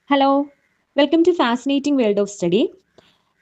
Hello, welcome to fascinating world of study.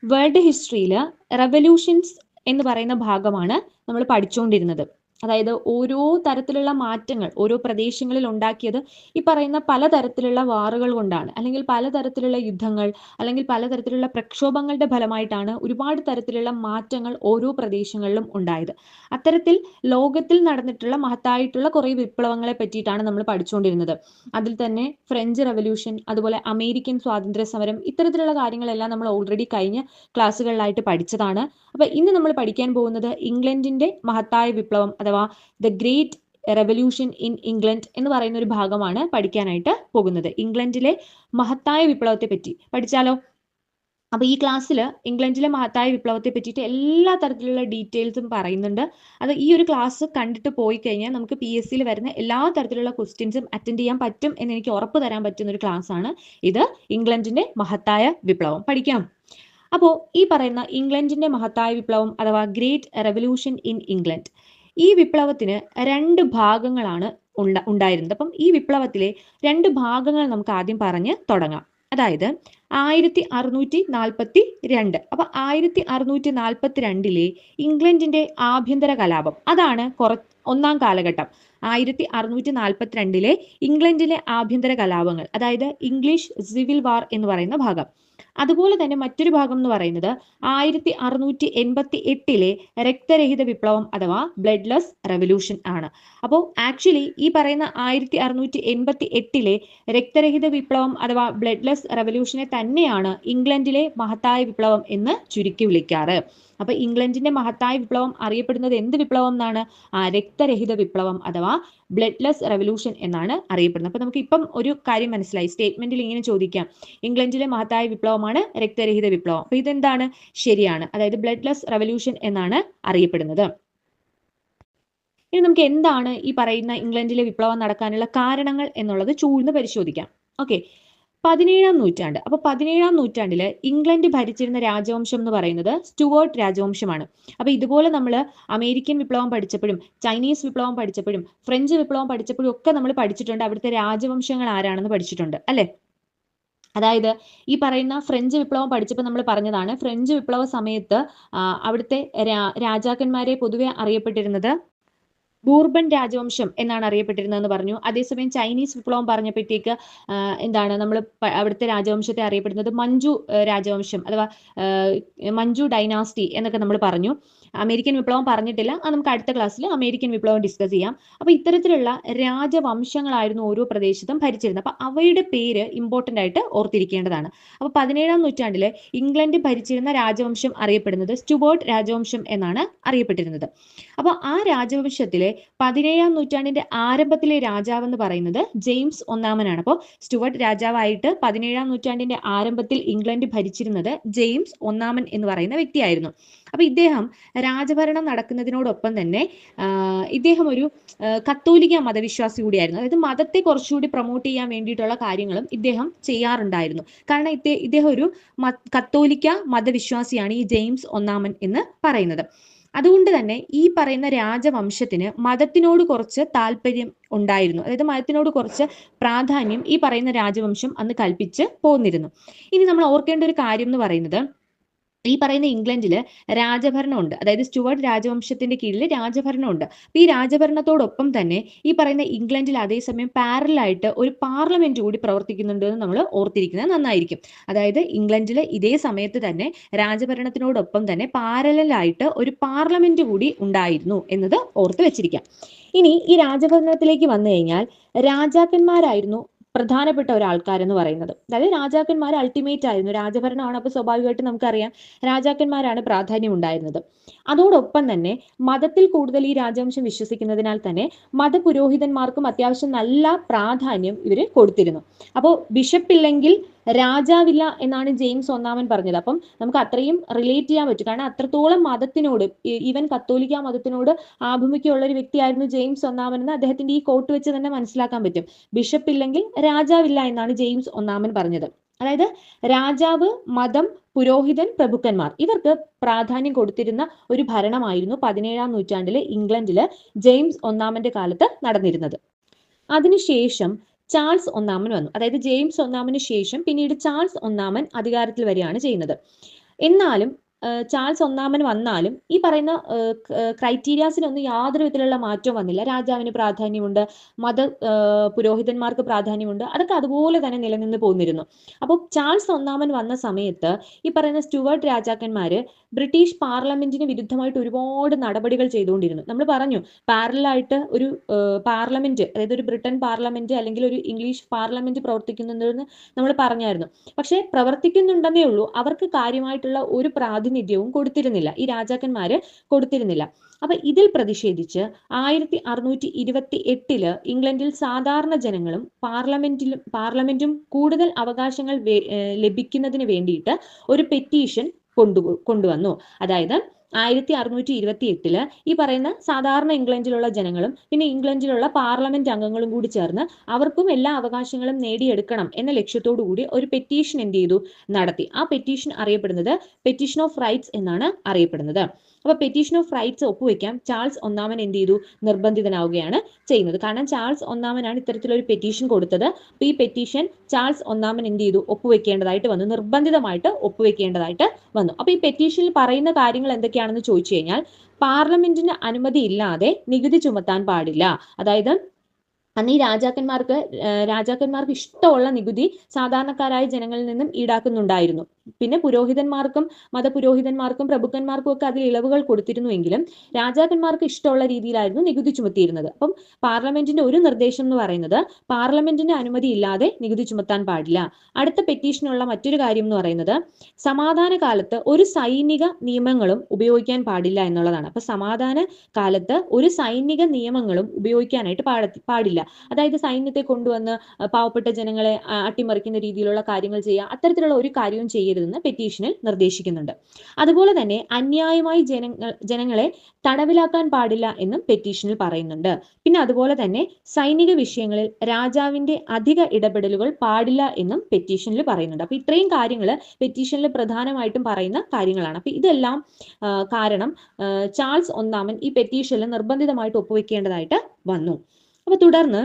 World ഹിസ്റ്ററിയിൽ revolutions എന്ന് പറയുന്ന ഭാഗമാണ് നമ്മൾ പഠിച്ചുകൊണ്ടിരുന്നത്. അതായത് ഓരോ തരത്തിലുള്ള മാറ്റങ്ങൾ ഓരോ പ്രദേശങ്ങളിൽ ഉണ്ടാക്കിയത് ഈ പറയുന്ന പലതരത്തിലുള്ള വാറുകൾ കൊണ്ടാണ്, അല്ലെങ്കിൽ പലതരത്തിലുള്ള യുദ്ധങ്ങൾ, അല്ലെങ്കിൽ പലതരത്തിലുള്ള പ്രക്ഷോഭങ്ങളുടെ ഫലമായിട്ടാണ് ഒരുപാട് തരത്തിലുള്ള മാറ്റങ്ങൾ ഓരോ പ്രദേശങ്ങളിലും ഉണ്ടായത്. അത്തരത്തിൽ ലോകത്തിൽ നടന്നിട്ടുള്ള മഹത്തായിട്ടുള്ള കുറേ വിപ്ലവങ്ങളെ പറ്റിയിട്ടാണ് നമ്മൾ പഠിച്ചുകൊണ്ടിരുന്നത്. അതിൽ തന്നെ ഫ്രഞ്ച് റെവല്യൂഷൻ, അതുപോലെ അമേരിക്കൻ സ്വാതന്ത്ര്യ സമരം, ഇത്തരത്തിലുള്ള കാര്യങ്ങളെല്ലാം നമ്മൾ ഓൾറെഡി കഴിഞ്ഞ ക്ലാസ്സുകളിലായിട്ട് പഠിച്ചതാണ്. അപ്പൊ ഇന്ന് നമ്മൾ പഠിക്കാൻ പോകുന്നത് ഇംഗ്ലണ്ടിന്റെ മഹത്തായ വിപ്ലവം അഥവാ the great revolution in England എന്ന് പറയുന്ന ഒരു ഭാഗമാണ് പഠിക്കാനായിട്ട് പോകുന്നത്. ഇംഗ്ലണ്ടിലെ മഹത്തായ വിപ്ലവത്തെ പറ്റി പഠിച്ചാലോ? അപ്പൊ ഈ ക്ലാസ്സിൽ ഇംഗ്ലണ്ടിലെ മഹത്തായ വിപ്ലവത്തെ പറ്റിയിട്ട് എല്ലാ തരത്തിലുള്ള ഡീറ്റെയിൽസും പറയുന്നുണ്ട്. അത് ഈ ഒരു ക്ലാസ് കണ്ടിട്ട് പോയി കഴിഞ്ഞാൽ നമുക്ക് PSCയിൽ വരുന്ന എല്ലാ തരത്തിലുള്ള ക്വസ്റ്റ്യൻസും അറ്റൻഡ് ചെയ്യാൻ പറ്റും എന്ന് എനിക്ക് ഉറപ്പ് തരാൻ പറ്റുന്ന ഒരു ക്ലാസ് ആണ് ഇത്. ഇംഗ്ലണ്ടിന്റെ മഹത്തായ വിപ്ലവം പഠിക്കാം. അപ്പോൾ ഈ പറയുന്ന ഇംഗ്ലണ്ടിന്റെ മഹത്തായ വിപ്ലവം അഥവാ ഗ്രേറ്റ് റെവല്യൂഷൻ ഇൻ ഇംഗ്ലണ്ട്, ഈ വിപ്ലവത്തിന് രണ്ട് ഭാഗങ്ങളാണ് ഉണ്ടായിരുന്നത്. അപ്പം ഈ വിപ്ലവത്തിലെ രണ്ട് ഭാഗങ്ങൾ നമുക്ക് ആദ്യം പറഞ്ഞ് തുടങ്ങാം. അതായത് 1642. അപ്പൊ 1642 ഇംഗ്ലണ്ടിന്റെ ആഭ്യന്തര കലാപം, അതാണ് ഒന്നാം കാലഘട്ടം. 1642 ഇംഗ്ലണ്ടിലെ ആഭ്യന്തര കലാപങ്ങൾ, അതായത് ഇംഗ്ലീഷ് സിവിൽ വാർ എന്ന് പറയുന്ന ഭാഗം. അതുപോലെ തന്നെ മറ്റൊരു ഭാഗം എന്ന് പറയുന്നത് 1688 രക്തരഹിത വിപ്ലവം അഥവാ ബ്ലഡ്ലെസ് റെവല്യൂഷൻ ആണ്. അപ്പോൾ ആക്ച്വലി ഈ പറയുന്ന 1688 രക്തരഹിത വിപ്ലവം അഥവാ ബ്ലഡ്ലെസ് റെവല്യൂഷനെ തന്നെയാണ് ഇംഗ്ലണ്ടിലെ മഹത്തായ വിപ്ലവം എന്ന് ചുരുക്കി വിളിക്കാറ്. അപ്പൊ ഇംഗ്ലണ്ടിന്റെ മഹത്തായ വിപ്ലവം അറിയപ്പെടുന്നത് എന്ത് വിപ്ലവം എന്നാണ്? രക്തരഹിത വിപ്ലവം അഥവാ ബ്ലഡ്ലെസ് റെവല്യൂഷൻ എന്നാണ് അറിയപ്പെടുന്നത്. അപ്പൊ നമുക്ക് ഇപ്പം ഒരു കാര്യം മനസ്സിലായി. സ്റ്റേറ്റ്മെന്റിൽ ഇങ്ങനെ ചോദിക്കാം, ഇംഗ്ലണ്ടിലെ മഹത്തായ വിപ്ലവമാണ് രക്തരഹിത വിപ്ലവം. അപ്പൊ ഇതെന്താണ്? ശരിയാണ്. അതായത് ബ്ലഡ്ലെസ് റെവല്യൂഷൻ എന്നാണ് അറിയപ്പെടുന്നത്. ഇനി നമുക്ക് എന്താണ് ഈ പറയുന്ന ഇംഗ്ലണ്ടിലെ വിപ്ലവം നടക്കാനുള്ള കാരണങ്ങൾ എന്നുള്ളത് ചൂഴ്ന്ന് പരിശോധിക്കാം. ഓക്കെ, 17-ാം നൂറ്റാണ്ട്. അപ്പൊ 17-ാം നൂറ്റാണ്ടില് ഇംഗ്ലണ്ട് ഭരിച്ചിരുന്ന രാജവംശം എന്ന് പറയുന്നത് സ്റ്റുവേർട്ട് രാജവംശമാണ്. അപ്പൊ ഇതുപോലെ നമ്മൾ അമേരിക്കൻ വിപ്ലവം പഠിച്ചപ്പോഴും, ചൈനീസ് വിപ്ലവം പഠിച്ചപ്പോഴും, ഫ്രഞ്ച് വിപ്ലവം പഠിച്ചപ്പോഴും ഒക്കെ നമ്മൾ പഠിച്ചിട്ടുണ്ട് അവിടുത്തെ രാജവംശങ്ങൾ ആരാണെന്ന് പഠിച്ചിട്ടുണ്ട് അല്ലെ? അതായത് ഈ പറയുന്ന ഫ്രഞ്ച് വിപ്ലവം പഠിച്ചപ്പോൾ നമ്മൾ പറഞ്ഞതാണ്, ഫ്രഞ്ച് വിപ്ലവ സമയത്ത് അവിടുത്തെ രാജാക്കന്മാരെ പൊതുവെ അറിയപ്പെട്ടിരുന്നത് ബൂർബൻ രാജവംശം എന്നാണ് അറിയപ്പെട്ടിരുന്നതെന്ന് പറഞ്ഞു. അതേസമയം ചൈനീസ് വിപ്ലവം പറഞ്ഞപ്പോഴത്തേക്ക് എന്താണ് നമ്മൾ അവിടുത്തെ രാജവംശത്തെ അറിയപ്പെടുന്നത് മഞ്ജു രാജവംശം അഥവാ മഞ്ജു ഡൈനാസ്റ്റി എന്നൊക്കെ നമ്മൾ പറഞ്ഞു. അമേരിക്കൻ വിപ്ലവം പറഞ്ഞിട്ടില്ല, അത് നമുക്ക് അടുത്ത ക്ലാസ്സിൽ അമേരിക്കൻ വിപ്ലവം ഡിസ്കസ് ചെയ്യാം. അപ്പൊ ഇത്തരത്തിലുള്ള രാജവംശങ്ങളായിരുന്നു ഓരോ പ്രദേശത്തും ഭരിച്ചിരുന്നത്. അപ്പൊ അവയുടെ പേര് ഇമ്പോർട്ടന്റ് ആയിട്ട് ഓർത്തിരിക്കേണ്ടതാണ്. അപ്പൊ 17-ാം നൂറ്റാണ്ടില് ഇംഗ്ലണ്ട് ഭരിച്ചിരുന്ന രാജവംശം അറിയപ്പെടുന്നത് സ്റ്റുവേർട്ട് രാജവംശം എന്നാണ് അറിയപ്പെട്ടിരുന്നത്. അപ്പൊ ആ രാജവംശത്തിലെ 17-ാം നൂറ്റാണ്ടിന്റെ ആരംഭത്തിലെ രാജാവെന്ന് പറയുന്നത് ജെയിംസ് ഒന്നാമനാണ്. അപ്പോൾ സ്റ്റുവർട്ട് രാജാവായിട്ട് 17-ാം നൂറ്റാണ്ടിന്റെ ആരംഭത്തിൽ ഇംഗ്ലണ്ട് ഭരിച്ചിരുന്നത് ജെയിംസ് ഒന്നാമൻ എന്ന് പറയുന്ന വ്യക്തിയായിരുന്നു. അപ്പൊ ഇദ്ദേഹം രാജഭരണം നടക്കുന്നതിനോടൊപ്പം തന്നെ ഇദ്ദേഹം ഒരു കത്തോലിക്ക മതവിശ്വാസി കൂടിയായിരുന്നു. അതായത് മതത്തെ കുറച്ചുകൂടി പ്രൊമോട്ട് ചെയ്യാൻ വേണ്ടിയിട്ടുള്ള കാര്യങ്ങളും ഇദ്ദേഹം ചെയ്യാറുണ്ടായിരുന്നു. കാരണം ഇദ്ദേഹം ഒരു കത്തോലിക്ക മതവിശ്വാസിയാണ്, ഈ ജെയിംസ് ഒന്നാമൻ എന്ന് പറയുന്നത്. അതുകൊണ്ട് തന്നെ ഈ പറയുന്ന രാജവംശത്തിന് മതത്തിനോട് കുറച്ച് താല്പര്യം ഉണ്ടായിരുന്നു. അതായത് മതത്തിനോട് കുറച്ച് പ്രാധാന്യം ഈ പറയുന്ന രാജവംശം അന്ന് കൽപ്പിച്ച് പോന്നിരുന്നു. ഇനി നമ്മൾ ഓർക്കേണ്ട ഒരു കാര്യം എന്ന് പറയുന്നത്, ഈ പറയുന്ന ഇംഗ്ലണ്ടില് രാജഭരണമുണ്ട്. അതായത് സ്റ്റുവർട്ട് രാജവംശത്തിന്റെ കീഴിൽ രാജഭരണമുണ്ട്. അപ്പൊ ഈ രാജഭരണത്തോടൊപ്പം തന്നെ ഈ പറയുന്ന ഇംഗ്ലണ്ടിൽ അതേസമയം പാരലായിട്ട് ഒരു പാർലമെന്റ് കൂടി പ്രവർത്തിക്കുന്നുണ്ട് എന്ന് നമ്മൾ ഓർത്തിരിക്കുന്നത് നന്നായിരിക്കും. അതായത് ഇംഗ്ലണ്ടിൽ ഇതേ സമയത്ത് തന്നെ രാജഭരണത്തിനോടൊപ്പം തന്നെ പാരലായിട്ട് ഒരു പാർലമെന്റ് കൂടി ഉണ്ടായിരുന്നു എന്നത് ഓർത്ത് വെച്ചിരിക്കാം. ഇനി ഈ രാജഭരണത്തിലേക്ക് വന്നു കഴിഞ്ഞാൽ രാജാക്കന്മാരായിരുന്നു പ്രധാനപ്പെട്ട ഒരാൾക്കാരെന്ന് പറയുന്നത്. അതായത് രാജാക്കന്മാർ അൾട്ടിമേറ്റ് ആയിരുന്നു. രാജഭരണമാണ്, അപ്പോൾ സ്വാഭാവികമായിട്ട് നമുക്കറിയാം രാജാക്കന്മാരാണ് പ്രാധാന്യം ഉണ്ടായിരുന്നത്. അതോടൊപ്പം തന്നെ മതത്തിൽ കൂടുതൽ ഈ രാജവംശം വിശ്വസിക്കുന്നതിനാൽ തന്നെ മതപുരോഹിതന്മാർക്കും അത്യാവശ്യം നല്ല പ്രാധാന്യം ഇവർ കൊടുത്തിരുന്നു. അപ്പോൾ ബിഷപ്പില്ലെങ്കിൽ രാജാവില്ല എന്നാണ് ജെയിംസ് ഒന്നാമൻ പറഞ്ഞത്. അപ്പം നമുക്ക് അത്രയും റിലേറ്റ് ചെയ്യാൻ പറ്റും. കാരണം അത്രത്തോളം മതത്തിനോട്, ഈവൻ കത്തോലിക്ക മതത്തിനോട് ആഭിമുഖ്യമുള്ള ഒരു വ്യക്തിയായിരുന്നു ജെയിംസ് ഒന്നാമൻ എന്ന് അദ്ദേഹത്തിന്റെ ഈ കോട്ട് വെച്ച് തന്നെ മനസ്സിലാക്കാൻ പറ്റും. ബിഷപ്പ് ഇല്ലെങ്കിൽ രാജാവില്ല എന്നാണ് ജെയിംസ് ഒന്നാമൻ പറഞ്ഞത്. അതായത് രാജാവ്, മതം, പുരോഹിതൻ, പ്രഭുക്കന്മാർ ഇവർക്ക് പ്രാധാന്യം കൊടുത്തിരുന്ന ഒരു ഭരണമായിരുന്നു 17-ാം നൂറ്റാണ്ടിലെ ഇംഗ്ലണ്ടില് ജെയിംസ് ഒന്നാമന്റെ കാലത്ത് നടന്നിരുന്നത്. അതിനുശേഷം ചാൾസ് ഒന്നാമൻ വന്നു. അതായത് ജെയിംസ് ഒന്നാമന് ശേഷം പിന്നീട് ചാൾസ് ഒന്നാമൻ അധികാരത്തിൽ വരികയാണ് ചെയ്യുന്നത്. എന്നാലും ചാൾസ് ഒന്നാമൻ വന്നാലും ഈ പറയുന്ന ക്രൈറ്റീരിയാസിനൊന്നും യാതൊരു വിധത്തിലുള്ള മാറ്റവും വന്നില്ല. രാജാവിന് പ്രാധാന്യമുണ്ട്, മത പുരോഹിതന്മാർക്ക് പ്രാധാന്യമുണ്ട്, അതൊക്കെ അതുപോലെ തന്നെ നിലനിന്ന് പോന്നിരുന്നു. അപ്പോൾ ചാൾസ് ഒന്നാമൻ വന്ന സമയത്ത് ഈ പറയുന്ന സ്റ്റുവർട്ട് രാജാക്കന്മാര് ബ്രിട്ടീഷ് പാർലമെന്റിന് വിരുദ്ധമായിട്ട് ഒരുപാട് നടപടികൾ ചെയ്തുകൊണ്ടിരുന്നു. നമ്മൾ പറഞ്ഞു പാരലായിട്ട് ഒരു പാർലമെന്റ്, അതായത് ഒരു ബ്രിട്ടൻ പാർലമെന്റ് അല്ലെങ്കിൽ ഒരു ഇംഗ്ലീഷ് പാർലമെന്റ് പ്രവർത്തിക്കുന്നുണ്ടെന്ന് നമ്മൾ പറഞ്ഞായിരുന്നു. പക്ഷേ പ്രവർത്തിക്കുന്നുണ്ടെന്നേ ഉള്ളൂ, അവർക്ക് കാര്യമായിട്ടുള്ള ഒരു പ്രാതിനിധ്യവും കൊടുത്തിരുന്നില്ല, ഈ രാജാക്കന്മാര് കൊടുത്തിരുന്നില്ല. അപ്പൊ ഇതിൽ പ്രതിഷേധിച്ച് 1628 ഇംഗ്ലണ്ടിൽ സാധാരണ ജനങ്ങളും പാർലമെന്റും കൂടുതൽ അവകാശങ്ങൾ ലഭിക്കുന്നതിന് വേണ്ടിയിട്ട് ഒരു പെറ്റീഷൻ കൊണ്ടുവന്നു. അതായത് 1628 ഈ പറയുന്ന സാധാരണ ഇംഗ്ലണ്ടിലുള്ള ജനങ്ങളും പിന്നെ ഇംഗ്ലണ്ടിലുള്ള പാർലമെന്റ് അംഗങ്ങളും കൂടി ചേർന്ന് അവർക്കും എല്ലാ അവകാശങ്ങളും നേടിയെടുക്കണം എന്ന ലക്ഷ്യത്തോടു കൂടി ഒരു പെറ്റീഷൻ എന്ത് ചെയ്തു, നടത്തി. ആ പെറ്റീഷൻ അറിയപ്പെടുന്നത് പെറ്റീഷൻ ഓഫ് റൈറ്റ്സ് എന്നാണ് അറിയപ്പെടുന്നത്. അപ്പൊ പെറ്റീഷൻ ഓഫ് റൈറ്റ്സ് ഒപ്പുവെക്കാൻ ചാൾസ് ഒന്നാമൻ എന്ത് ചെയ്തു, നിർബന്ധിതനാവുകയാണ് ചെയ്യുന്നത്. കാരണം ചാൾസ് ഒന്നാമനാണ് ഇത്തരത്തിലൊരു പെറ്റീഷൻ കൊടുത്തത്. അപ്പൊ ഈ പെറ്റീഷൻ ചാൾസ് ഒന്നാമൻ എന്ത് ചെയ്തു, ഒപ്പുവെക്കേണ്ടതായിട്ട് വന്നു, നിർബന്ധിതമായിട്ട് ഒപ്പുവെക്കേണ്ടതായിട്ട് വന്നു. അപ്പൊ ഈ പെറ്റീഷനിൽ പറയുന്ന കാര്യങ്ങൾ എന്തൊക്കെയാണെന്ന് ചോദിച്ചു കഴിഞ്ഞാൽ, പാർലമെന്റിന് അനുമതി ഇല്ലാതെ നികുതി ചുമത്താൻ പാടില്ല. അതായത് അന്ന് ഈ രാജാക്കന്മാർക്ക് ഇഷ്ടമുള്ള നികുതി സാധാരണക്കാരായ ജനങ്ങളിൽ നിന്നും ഈടാക്കുന്നുണ്ടായിരുന്നു. പിന്നെ പുരോഹിതന്മാർക്കും മതപുരോഹിതന്മാർക്കും പ്രഭുക്കന്മാർക്കും ഒക്കെ അതിൽ ഇളവുകൾ കൊടുത്തിരുന്നുവെങ്കിലും രാജാക്കന്മാർക്ക് ഇഷ്ടമുള്ള രീതിയിലായിരുന്നു നികുതി ചുമത്തിയിരുന്നത്. അപ്പം പാർലമെന്റിന്റെ ഒരു നിർദ്ദേശം എന്ന് പറയുന്നത് പാർലമെന്റിന്റെ അനുമതി ഇല്ലാതെ നികുതി ചുമത്താൻ പാടില്ല. അടുത്ത പെറ്റീഷനുള്ള മറ്റൊരു കാര്യം എന്ന് പറയുന്നത് സമാധാന കാലത്ത് ഒരു സൈനിക നിയമങ്ങളും ഉപയോഗിക്കാൻ പാടില്ല എന്നുള്ളതാണ്. അപ്പൊ സമാധാന കാലത്ത് ഒരു സൈനിക നിയമങ്ങളും ഉപയോഗിക്കാനായിട്ട് പാടില്ല. അതായത് സൈന്യത്തെ കൊണ്ടുവന്ന് പാവപ്പെട്ട ജനങ്ങളെ അട്ടിമറിക്കുന്ന രീതിയിലുള്ള കാര്യങ്ങൾ ചെയ്യുക, അത്തരത്തിലുള്ള ഒരു കാര്യവും ചെയ്യരുതെന്ന് പെറ്റീഷനിൽ നിർദ്ദേശിക്കുന്നുണ്ട്. അതുപോലെ തന്നെ അന്യായമായി ജനങ്ങളെ തടവിലാക്കാൻ പാടില്ല എന്നും പെറ്റീഷനിൽ പറയുന്നുണ്ട്. പിന്നെ അതുപോലെ തന്നെ സൈനിക വിഷയങ്ങളിൽ രാജാവിന്റെ അധിക ഇടപെടലുകൾ പാടില്ല എന്നും പെറ്റീഷനിൽ പറയുന്നുണ്ട്. അപ്പൊ ഇത്രയും കാര്യങ്ങൾ പെറ്റീഷനിൽ പ്രധാനമായിട്ടും പറയുന്ന കാര്യങ്ങളാണ്. അപ്പൊ ഇതെല്ലാം കാരണം ചാൾസ് ഒന്നാമൻ ഈ പെറ്റീഷനിൽ നിർബന്ധിതമായിട്ട് ഒപ്പുവെക്കേണ്ടതായിട്ട് വന്നു. അപ്പൊ തുടർന്ന്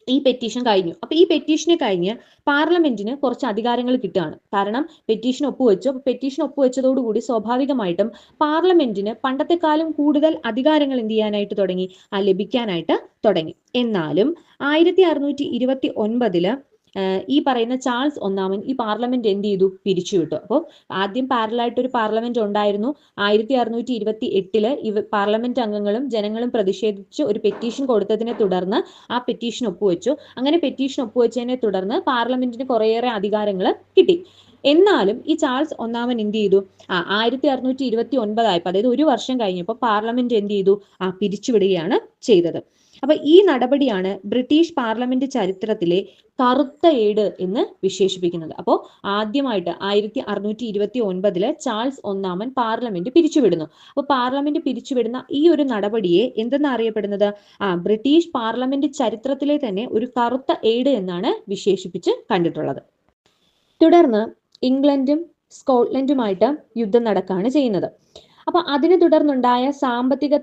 ഈ പെറ്റീഷൻ കഴിഞ്ഞു. അപ്പൊ ഈ പെറ്റീഷന് കഴിഞ്ഞ് പാർലമെന്റിന് കുറച്ച് അധികാരങ്ങൾ കിട്ടുകയാണ്. കാരണം പെറ്റീഷൻ ഒപ്പുവെച്ചു. അപ്പൊ പെറ്റീഷൻ ഒപ്പുവെച്ചതോടുകൂടി സ്വാഭാവികമായിട്ടും പാർലമെന്റിന് പണ്ടത്തെക്കാളും കൂടുതൽ അധികാരങ്ങൾ എന്ത് ചെയ്യാനായിട്ട് തുടങ്ങി, ലഭിക്കാനായിട്ട് തുടങ്ങി. എന്നാലും 1629 ഈ പറയുന്ന ചാൾസ് ഒന്നാമൻ ഈ പാർലമെന്റ് എന്ത് ചെയ്തു, പിരിച്ചുവിട്ടു. അപ്പോൾ ആദ്യം പാരലായിട്ട് ഒരു പാർലമെന്റ് ഉണ്ടായിരുന്നു. 1628 പാർലമെന്റ് അംഗങ്ങളും ജനങ്ങളും പ്രതിഷേധിച്ച് ഒരു പെറ്റീഷൻ കൊടുത്തതിനെ തുടർന്ന് ആ പെറ്റീഷൻ ഒപ്പുവെച്ചു. അങ്ങനെ പെറ്റീഷൻ ഒപ്പുവെച്ചതിനെ തുടർന്ന് പാർലമെന്റിന് കുറേയേറെ അധികാരങ്ങൾ കിട്ടി. എന്നാലും ഈ ചാൾസ് ഒന്നാമൻ എന്ത് ചെയ്തു, 1629 ആയപ്പോൾ, അതായത് ഒരു വർഷം കഴിഞ്ഞപ്പോൾ പാർലമെന്റ് എന്ത് ചെയ്തു, പിരിച്ചുവിടുകയാണ് ചെയ്തത്. അപ്പൊ ഈ നടപടിയാണ് ബ്രിട്ടീഷ് പാർലമെന്റ് ചരിത്രത്തിലെ കറുത്ത ഏട് എന്ന് വിശേഷിപ്പിക്കുന്നത്. അപ്പോൾ ആദ്യമായിട്ട് 1629 ചാൾസ് ഒന്നാമൻ പാർലമെന്റ് പിരിച്ചുവിടുന്നു. അപ്പോൾ പാർലമെന്റ് പിരിച്ചുവിടുന്ന ഈ ഒരു നടപടിയെ എന്തെന്ന് അറിയപ്പെടുന്നത്, ബ്രിട്ടീഷ് പാർലമെന്റ് ചരിത്രത്തിലെ തന്നെ ഒരു കറുത്ത ഏട് എന്നാണ് വിശേഷിപ്പിച്ച് കണ്ടിട്ടുള്ളത്. തുടർന്ന് ഇംഗ്ലണ്ടും സ്കോട്ട്ലൻഡുമായിട്ട് യുദ്ധം നടക്കുകയാണ് ചെയ്യുന്നത്. അപ്പൊ അതിനെ തുടർന്നുണ്ടായ സാമ്പത്തിക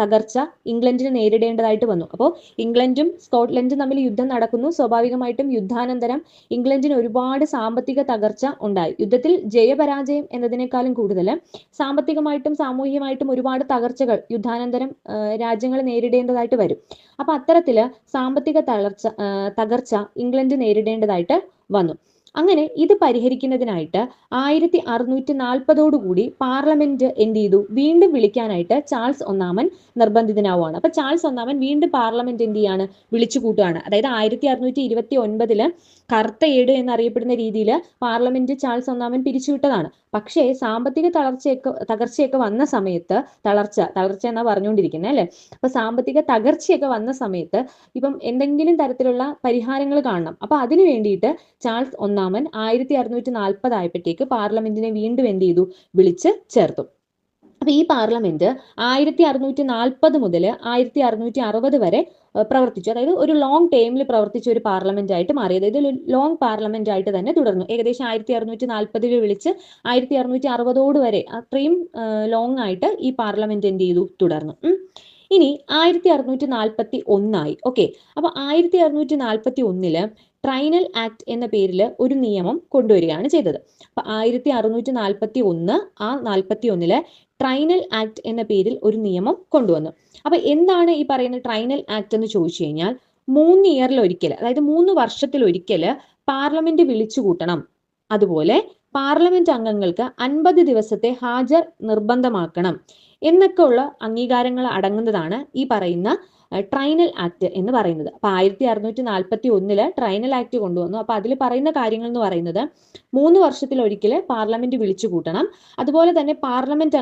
തകർച്ച ഇംഗ്ലണ്ടിന് നേരിടേണ്ടതായിട്ട് വന്നു. അപ്പോൾ ഇംഗ്ലണ്ടും സ്കോട്ട്ലൻഡും തമ്മിൽ യുദ്ധം നടക്കുന്നു. സ്വാഭാവികമായിട്ടും യുദ്ധാനന്തരം ഇംഗ്ലണ്ടിന് ഒരുപാട് സാമ്പത്തിക തകർച്ച ഉണ്ടായി. യുദ്ധത്തിൽ ജയപരാജയം എന്നതിനേക്കാളും കൂടുതൽ സാമ്പത്തികമായിട്ടും സാമൂഹികമായിട്ടും ഒരുപാട് തകർച്ചകൾ യുദ്ധാനന്തരം രാജ്യങ്ങൾ നേരിടേണ്ടതായിട്ട് വരും. അപ്പൊ അത്തരത്തില് സാമ്പത്തിക തകർച്ച ഇംഗ്ലണ്ട് നേരിടേണ്ടതായിട്ട് വന്നു. അങ്ങനെ ഇത് പരിഹരിക്കുന്നതിനായിട്ട് 1640 പാർലമെന്റ് എന്ത് ചെയ്തു, വീണ്ടും വിളിക്കാനായിട്ട് ചാൾസ് ഒന്നാമൻ നിർബന്ധിതനാവുകയാണ്. അപ്പൊ ചാൾസ് ഒന്നാമൻ വീണ്ടും പാർലമെന്റ് എന്ത് ചെയ്യാണ്, വിളിച്ചു കൂട്ടുകയാണ്. അതായത് 1629 കറുത്ത ഏട് എന്നറിയപ്പെടുന്ന രീതിയിൽ പാർലമെന്റ് ചാൾസ് ഒന്നാമൻ പിരിച്ചുവിട്ടതാണ്. പക്ഷേ സാമ്പത്തിക തകർച്ചയൊക്കെ വന്ന സമയത്ത്, തളർച്ച എന്നാ പറഞ്ഞുകൊണ്ടിരിക്കുന്നത് അല്ലെ, അപ്പൊ സാമ്പത്തിക തകർച്ചയൊക്കെ വന്ന സമയത്ത് ഇപ്പം എന്തെങ്കിലും തരത്തിലുള്ള പരിഹാരങ്ങൾ കാണണം. അപ്പൊ അതിനു വേണ്ടിയിട്ട് ചാൾസ് ഒന്നാമൻ 1640 ആയപ്പോഴത്തേക്ക് പാർലമെന്റിനെ വീണ്ടും എന്ത് ചെയ്തു, വിളിച്ച് ചേർത്തു. അപ്പൊ ഈ പാർലമെന്റ് 1640 മുതൽ 1660 വരെ പ്രവർത്തിച്ചു. അതായത് ഒരു ലോങ് ടൈമിൽ പ്രവർത്തിച്ച ഒരു പാർലമെന്റ് ആയിട്ട് മാറി. അതായത് ഒരു ലോങ് പാർലമെന്റ് ആയിട്ട് തന്നെ തുടർന്നു. ഏകദേശം 1640 വിളിച്ച് 1660 വരെ അത്രയും ലോങ് ആയിട്ട് ഈ പാർലമെന്റ് എന്ത് ചെയ്തു, തുടർന്നു. ഇനി 1641 ഓക്കെ. അപ്പൊ 1641 ട്രൈനൽ ആക്ട് എന്ന പേരിൽ ഒരു നിയമം കൊണ്ടുവരികയാണ് ചെയ്തത്. അപ്പൊ 1641 41 ട്രൈനൽ ആക്ട് എന്ന പേരിൽ ഒരു നിയമം കൊണ്ടുവന്നു. അപ്പൊ എന്താണ് ഈ പറയുന്ന ട്രൈനൽ ആക്ട് എന്ന് ചോദിച്ചു കഴിഞ്ഞാൽ 3 ഇയറിൽ ഒരിക്കൽ, അതായത് 3 വർഷത്തിൽ ഒരിക്കൽ പാർലമെന്റ് വിളിച്ചു കൂട്ടണം. അതുപോലെ പാർലമെന്റ് അംഗങ്ങൾക്ക് 50 ദിവസത്തെ ഹാജർ നിർബന്ധമാക്കണം എന്നൊക്കെ ഉള്ള അംഗീകാരങ്ങൾ അടങ്ങുന്നതാണ് ഈ പറയുന്ന ട്രൈനൽ ആക്ട് എന്ന് പറയുന്നത്. അപ്പൊ 1641 ട്രൈനൽ ആക്ട് കൊണ്ടുവന്നു. അപ്പൊ അതിൽ പറയുന്ന കാര്യങ്ങൾ എന്ന് പറയുന്നത് 3 വർഷത്തിൽ ഒരിക്കൽ പാർലമെന്റ് വിളിച്ചു കൂട്ടണം. അതുപോലെ തന്നെ പാർലമെന്റ്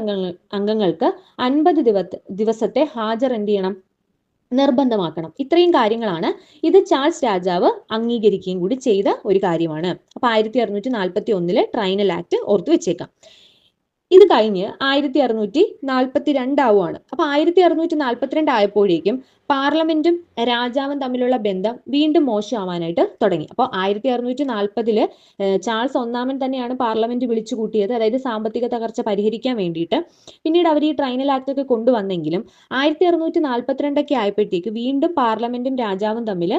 അംഗങ്ങൾക്ക് 50 ദിവസത്തെ ഹാജർ എന്ത് ചെയ്യണം, നിർബന്ധമാക്കണം. ഇത്രയും കാര്യങ്ങളാണ്. ഇത് ചാൾസ് രാജാവ് അംഗീകരിക്കുകയും കൂടി ചെയ്ത ഒരു കാര്യമാണ്. അപ്പൊ 1641 ട്രൈനൽ ആക്ട് ഓർത്തു വെച്ചേക്കാം. ഇത് കഴിഞ്ഞ് 1642 ആവുകയാണ്. അപ്പൊ 1642 ആയപ്പോഴേക്കും പാർലമെന്റും രാജാവും തമ്മിലുള്ള ബന്ധം വീണ്ടും മോശമാവാനായിട്ട് തുടങ്ങി. അപ്പോൾ 1640 ചാൾസ് ഒന്നാമൻ തന്നെയാണ് പാർലമെന്റ് വിളിച്ചു കൂട്ടിയത്, അതായത് സാമ്പത്തിക തകർച്ച പരിഹരിക്കാൻ വേണ്ടിയിട്ട്. പിന്നീട് അവർ ഈ ട്രൈനൽ ആക്ട് ഒക്കെ കൊണ്ടുവന്നെങ്കിലും 1642 ആയപ്പോഴത്തേക്ക് വീണ്ടും പാർലമെന്റും രാജാവും തമ്മിൽ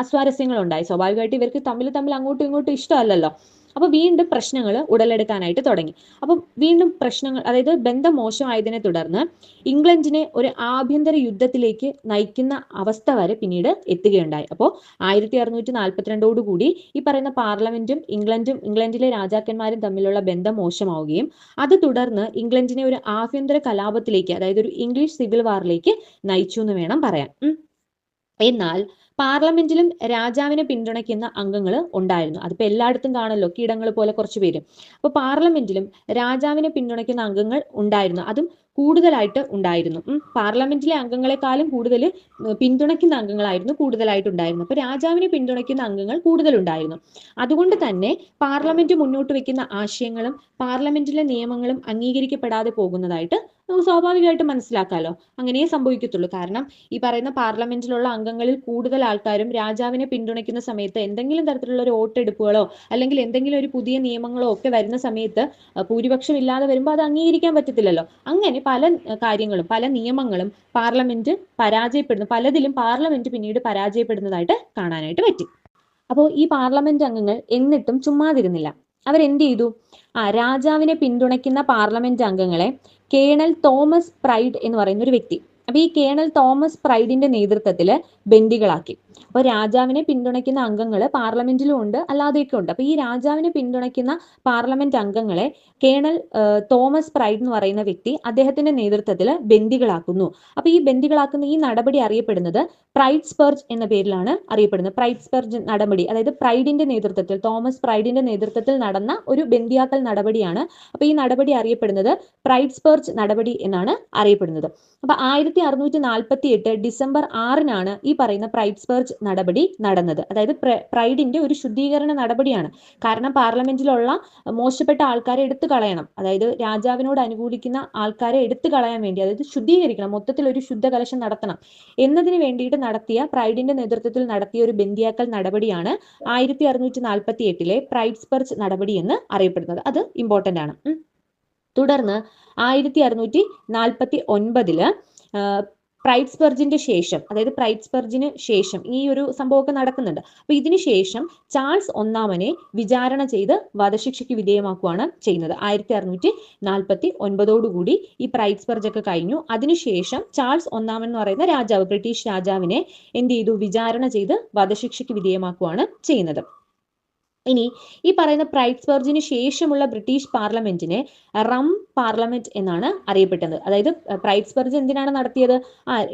അസ്വാരസ്യങ്ങൾ ഉണ്ടായി. സ്വാഭാവികമായിട്ട് ഇവർക്ക് തമ്മിൽ അങ്ങോട്ടും ഇങ്ങോട്ടും ഇഷ്ടമല്ലല്ലോ. അപ്പൊ വീണ്ടും പ്രശ്നങ്ങൾ ഉടലെടുക്കാനായിട്ട് തുടങ്ങി. അപ്പം വീണ്ടും പ്രശ്നങ്ങൾ, അതായത് ബന്ധം മോശമായതിനെ തുടർന്ന് ഇംഗ്ലണ്ടിനെ ഒരു ആഭ്യന്തര യുദ്ധത്തിലേക്ക് നയിക്കുന്ന അവസ്ഥ വരെ പിന്നീട് എത്തുകയുണ്ടായി. അപ്പോൾ 1642 കൂടി ഈ പറയുന്ന പാർലമെന്റും ഇംഗ്ലണ്ടിലെ രാജാക്കന്മാരും തമ്മിലുള്ള ബന്ധം മോശമാവുകയും അത് തുടർന്ന് ഇംഗ്ലണ്ടിനെ ഒരു ആഭ്യന്തര കലാപത്തിലേക്ക്, അതായത് ഒരു ഇംഗ്ലീഷ് സിവിൽ വാറിലേക്ക് നയിച്ചു എന്ന് വേണം പറയാൻ. എന്നാൽ പാർലമെന്റിലും രാജാവിനെ പിന്തുണയ്ക്കുന്ന അംഗങ്ങൾ ഉണ്ടായിരുന്നു. അതിപ്പോ എല്ലായിടത്തും കാണല്ലോ, കീടങ്ങൾ പോലെ കുറച്ച് പേര്. അപ്പൊ പാർലമെന്റിലും രാജാവിനെ പിന്തുണയ്ക്കുന്ന അംഗങ്ങൾ ഉണ്ടായിരുന്നു, അതും കൂടുതലായിട്ട് ഉണ്ടായിരുന്നു. പാർലമെന്റിലെ അംഗങ്ങളെക്കാളും കൂടുതൽ പിന്തുണയ്ക്കുന്ന അംഗങ്ങളായിരുന്നു കൂടുതലായിട്ട് ഉണ്ടായിരുന്നു. അപ്പൊ രാജാവിനെ പിന്തുണയ്ക്കുന്ന അംഗങ്ങൾ കൂടുതലുണ്ടായിരുന്നു. അതുകൊണ്ട് തന്നെ പാർലമെന്റ് മുന്നോട്ട് വെക്കുന്ന ആശയങ്ങളും പാർലമെന്റിലെ നിയമങ്ങളും അംഗീകരിക്കപ്പെടാതെ പോകുന്നതായിട്ട് നമുക്ക് സ്വാഭാവികമായിട്ട് മനസ്സിലാക്കാമല്ലോ. അങ്ങനെയേ സംഭവിക്കത്തുള്ളൂ. കാരണം ഈ പറയുന്ന പാർലമെന്റിലുള്ള അംഗങ്ങളിൽ കൂടുതൽ ആൾക്കാരും രാജാവിനെ പിന്തുണയ്ക്കുന്ന സമയത്ത് എന്തെങ്കിലും തരത്തിലുള്ള ഒരു വോട്ടെടുപ്പുകളോ അല്ലെങ്കിൽ എന്തെങ്കിലും ഒരു പുതിയ നിയമങ്ങളോ ഒക്കെ വരുന്ന സമയത്ത് ഭൂരിപക്ഷം ഇല്ലാതെ വരുമ്പോൾ അത് അംഗീകരിക്കാൻ പറ്റത്തില്ലല്ലോ. അങ്ങനെ പല കാര്യങ്ങളും പല നിയമങ്ങളും പാർലമെന്റ് പലതിലും പാർലമെന്റ് പിന്നീട് പരാജയപ്പെടുന്നതായിട്ട് കാണാനായിട്ട് പറ്റി. അപ്പോൾ ഈ പാർലമെന്റ് അംഗങ്ങൾ എന്നിട്ടും ചുമ്മാതിരുന്നില്ല. അവരെന്ത് ചെയ്തു? രാജാവിനെ പിന്തുണയ്ക്കുന്ന പാർലമെന്റ് അംഗങ്ങളെ കേണൽ തോമസ് പ്രൈഡ് എന്ന് പറയുന്ന ഒരു വ്യക്തി, അപ്പൊ ഈ കേണൽ തോമസ് പ്രൈഡിന്റെ നേതൃത്വത്തിൽ ബന്ദികളാക്കി. അപ്പൊ രാജാവിനെ പിന്തുണയ്ക്കുന്ന അംഗങ്ങൾ പാർലമെന്റിലും ഉണ്ട്, അല്ലാതെയൊക്കെ ഉണ്ട്. അപ്പൊ ഈ രാജാവിനെ പിന്തുണയ്ക്കുന്ന പാർലമെന്റ് അംഗങ്ങളെ കേണൽ തോമസ് പ്രൈഡ് എന്ന് പറയുന്ന വ്യക്തി അദ്ദേഹത്തിന്റെ നേതൃത്വത്തിൽ ബന്ദികളാക്കുന്നു. അപ്പൊ ഈ ബന്ദികളാക്കുന്ന ഈ നടപടി അറിയപ്പെടുന്നത് പ്രൈഡ് സ്പെർജ് എന്ന പേരിലാണ് അറിയപ്പെടുന്നത്. പ്രൈഡ് സ്പെർജ് നടപടി, അതായത് പ്രൈഡിന്റെ നേതൃത്വത്തിൽ, തോമസ് പ്രൈഡിന്റെ നേതൃത്വത്തിൽ നടന്ന ഒരു ബന്ദിയാക്കൽ നടപടിയാണ്. അപ്പൊ ഈ നടപടി അറിയപ്പെടുന്നത് പ്രൈഡ് സ്പെർജ് നടപടി എന്നാണ് അറിയപ്പെടുന്നത്. അപ്പൊ 1648 ഡിസംബർ 6 ഈ പറയുന്ന പ്രൈഡ് സ്പെർജ് നടപടി നടന്നത്. അതായത് പ്രൈഡിന്റെ ഒരു ശുദ്ധീകരണ നടപടിയാണ്. കാരണം പാർലമെന്റിലുള്ള മോശപ്പെട്ട ആൾക്കാരെ എടുത്തു കളയണം, അതായത് രാജാവിനോട് അനുകൂലിക്കുന്ന ആൾക്കാരെ എടുത്തു കളയാൻ വേണ്ടി, അതായത് ശുദ്ധീകരിക്കണം, മൊത്തത്തിൽ ഒരു ശുദ്ധകലശം നടത്തണം എന്നതിന് വേണ്ടിയിട്ട് നടത്തിയ, പ്രൈഡിന്റെ നേതൃത്വത്തിൽ നടത്തിയ ഒരു ബന്ദിയാക്കൽ നടപടിയാണ് 1648 പ്രൈഡ് സ്പെർജ് നടപടി എന്ന് അറിയപ്പെടുന്നത്. അത് ഇമ്പോർട്ടന്റ് ആണ്. തുടർന്ന് 1649 പ്രൈഡ് സ്പെർജിന്റെ ശേഷം, അതായത് പ്രൈഡ് സ്പെർജിന് ശേഷം ഈ ഒരു സംഭവമൊക്കെ നടക്കുന്നുണ്ട്. അപ്പൊ ഇതിനു ശേഷം ചാൾസ് ഒന്നാമനെ വിചാരണ ചെയ്ത് വധശിക്ഷയ്ക്ക് വിധേയമാക്കുകയാണ് ചെയ്യുന്നത്. 1649 കൂടി ഈ പ്രൈഡ് സ്പെർജ് ഒക്കെ കഴിഞ്ഞു. അതിനുശേഷം ചാൾസ് ഒന്നാമൻ എന്ന് പറയുന്ന രാജാവ്, ബ്രിട്ടീഷ് രാജാവിനെ എന്ത് ചെയ്തു? വിചാരണ ചെയ്ത് വധശിക്ഷയ്ക്ക് വിധേയമാക്കുകയാണ് ചെയ്യുന്നത്. ഇനി ഈ പറയുന്ന പ്രൈഡ് സ്പെർജിന് ശേഷമുള്ള ബ്രിട്ടീഷ് പാർലമെന്റിനെ റം പാർലമെന്റ് എന്നാണ് അറിയപ്പെട്ടത്. അതായത് പ്രൈഡ് സ്പെർജ് എന്തിനാണ് നടത്തിയത്?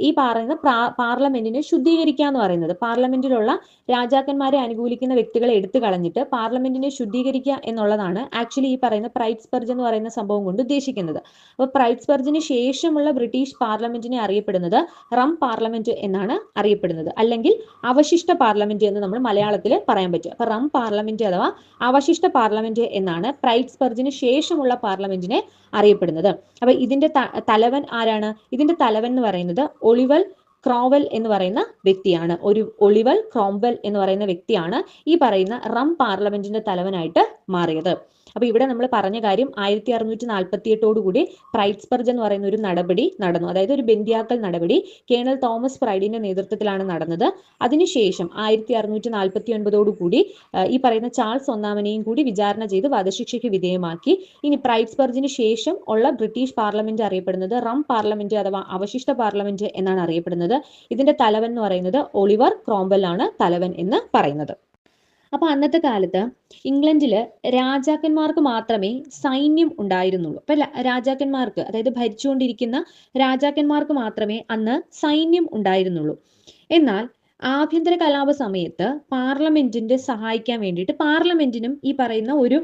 ഈ പറയുന്ന പാർലമെന്റിനെ ശുദ്ധീകരിക്കുക എന്ന് പറയുന്നത്, പാർലമെന്റിലുള്ള രാജാക്കന്മാരെ അനുകൂലിക്കുന്ന വ്യക്തികളെ എടുത്തു കളഞ്ഞിട്ട് പാർലമെന്റിനെ ശുദ്ധീകരിക്കുക എന്നുള്ളതാണ് ആക്ച്വലി ഈ പറയുന്ന പ്രൈഡ് സ്പെർജ് എന്ന് പറയുന്ന സംഭവം കൊണ്ട് ഉദ്ദേശിക്കുന്നത്. അപ്പോൾ പ്രൈഡ് സ്പെർജിന് ശേഷമുള്ള ബ്രിട്ടീഷ് പാർലമെന്റിനെ അറിയപ്പെടുന്നത് റം പാർലമെന്റ് എന്നാണ് അറിയപ്പെടുന്നത്, അല്ലെങ്കിൽ അവശിഷ്ട പാർലമെന്റ് എന്ന് നമ്മൾ മലയാളത്തിൽ പറയാൻ പറ്റും. അപ്പൊ റം പാർലമെന്റ് അഥവാ അവശിഷ്ട പാർലമെന്റ് എന്നാണ് പ്രൈഡ് സ്പെർജിന് ശേഷമുള്ള പാർലമെന്റിനെ അറിയപ്പെടുന്നത്. അപ്പൊ ഇതിന്റെ തലവൻ ആരാണ്? ഇതിന്റെ തലവൻ എന്ന് പറയുന്നത് ഒളിവർ ക്രോംവെൽ എന്ന് പറയുന്ന വ്യക്തിയാണ്. ഒളിവർ ക്രോംവെൽ എന്ന് പറയുന്ന വ്യക്തിയാണ് ഈ പറയുന്ന റം പാർലമെന്റിന്റെ തലവനായിട്ട് മാറിയത്. അപ്പൊ ഇവിടെ നമ്മൾ പറഞ്ഞ കാര്യം 1648 പ്രൈറ്റ്സ്ബർഗ് എന്ന് പറയുന്ന ഒരു നടപടി നടന്നു. അതായത് ഒരു ബന്ദിയാക്കൽ നടപടി കേണൽ തോമസ് പ്രൈഡിന്റെ നേതൃത്വത്തിലാണ് നടന്നത്. അതിനുശേഷം 1649 ഈ പറയുന്ന ചാൾസ് ഒന്നാമനെയും കൂടി വിചാരണ ചെയ്ത് വധശിക്ഷയ്ക്ക് വിധേയമാക്കി. ഇനി പ്രൈറ്റ്സ്ബർഗിന് ശേഷം ഉള്ള ബ്രിട്ടീഷ് പാർലമെന്റ് അറിയപ്പെടുന്നത് റം പാർലമെന്റ് അഥവാ അവശിഷ്ട പാർലമെന്റ് എന്നാണ് അറിയപ്പെടുന്നത്. ഇതിന്റെ തലവൻ എന്ന് പറയുന്നത് ഒളിവർ ക്രോംവെൽ ആണ് തലവൻ എന്ന് പറയുന്നത്. അപ്പൊ അന്നത്തെ കാലത്ത് ഇംഗ്ലണ്ടില് രാജാക്കന്മാർക്ക് മാത്രമേ സൈന്യം ഉണ്ടായിരുന്നുള്ളൂ. അപ്പൊ രാജാക്കന്മാർക്ക്, അതായത് ഭരിച്ചുകൊണ്ടിരിക്കുന്ന രാജാക്കന്മാർക്ക് മാത്രമേ അന്ന് സൈന്യം ഉണ്ടായിരുന്നുള്ളൂ. എന്നാൽ ആഭ്യന്തര കലാപ സമയത്ത് പാർലമെന്റിന്റെ സഹായിക്കാൻ വേണ്ടിയിട്ട് പാർലമെന്റിനും ഈ പറയുന്ന ഒരു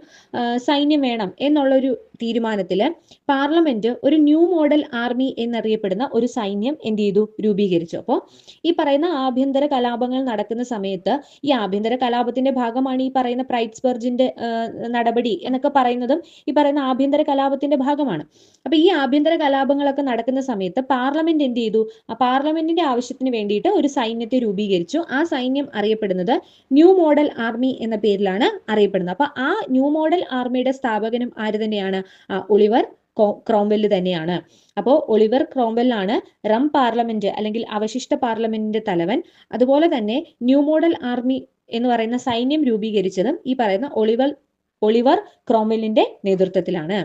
സൈന്യം വേണം എന്നുള്ളൊരു തീരുമാനത്തില് പാർലമെന്റ് ഒരു ന്യൂ മോഡൽ ആർമി എന്നറിയപ്പെടുന്ന ഒരു സൈന്യം എന്ത് ചെയ്തു, രൂപീകരിച്ചു. അപ്പോൾ ഈ പറയുന്ന ആഭ്യന്തര കലാപങ്ങൾ നടക്കുന്ന സമയത്ത് ഈ ആഭ്യന്തര കലാപത്തിന്റെ ഭാഗമാണ് ഈ പറയുന്ന പ്രൈറ്റ്സ്ബർഗിന്റെ നടപടി എന്നൊക്കെ പറയുന്നതും ഈ പറയുന്ന ആഭ്യന്തര കലാപത്തിന്റെ ഭാഗമാണ്. അപ്പൊ ഈ ആഭ്യന്തര കലാപങ്ങളൊക്കെ നടക്കുന്ന സമയത്ത് പാർലമെന്റ് എന്ത് ചെയ്തു, ആ പാർലമെന്റിന്റെ ആവശ്യത്തിന് വേണ്ടിയിട്ട് ഒരു സൈന്യത്തെ രൂപീകരിച്ചു. ആ സൈന്യം അറിയപ്പെടുന്നത് ന്യൂ മോഡൽ ആർമി എന്ന പേരിലാണ് അറിയപ്പെടുന്നത്. അപ്പൊ ആ ന്യൂ മോഡൽ ആർമിയുടെ സ്ഥാപകനും ആര് തന്നെയാണ്, ഒളിവർ ക്രോംവെൽ തന്നെയാണ്. അപ്പോൾ ഒളിവർ ക്രോംവെല്ലാണ് റം പാർലമെന്റ് അല്ലെങ്കിൽ അവശിഷ്ട പാർലമെന്റിന്റെ തലവൻ. അതുപോലെ തന്നെ ന്യൂ മോഡൽ ആർമി എന്ന് പറയുന്ന സൈന്യം രൂപീകരിച്ചതും ഈ പറയുന്ന ഒളിവർ ക്രോംവെല്ലിന്റെ നേതൃത്വത്തിലാണ്.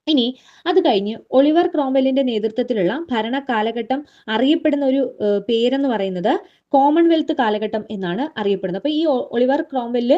ഇനി അത് കഴിഞ്ഞ് ഒളിവർ ക്രോംവെല്ലിന്റെ നേതൃത്വത്തിലുള്ള ഭരണ കാലഘട്ടം അറിയപ്പെടുന്ന ഒരു പേരെന്ന് പറയുന്നത് കോമൺവെൽത്ത് കാലഘട്ടം എന്നാണ് അറിയപ്പെടുന്നത്. അപ്പൊ ഈ ഒളിവർ ക്രോംവെല്ല്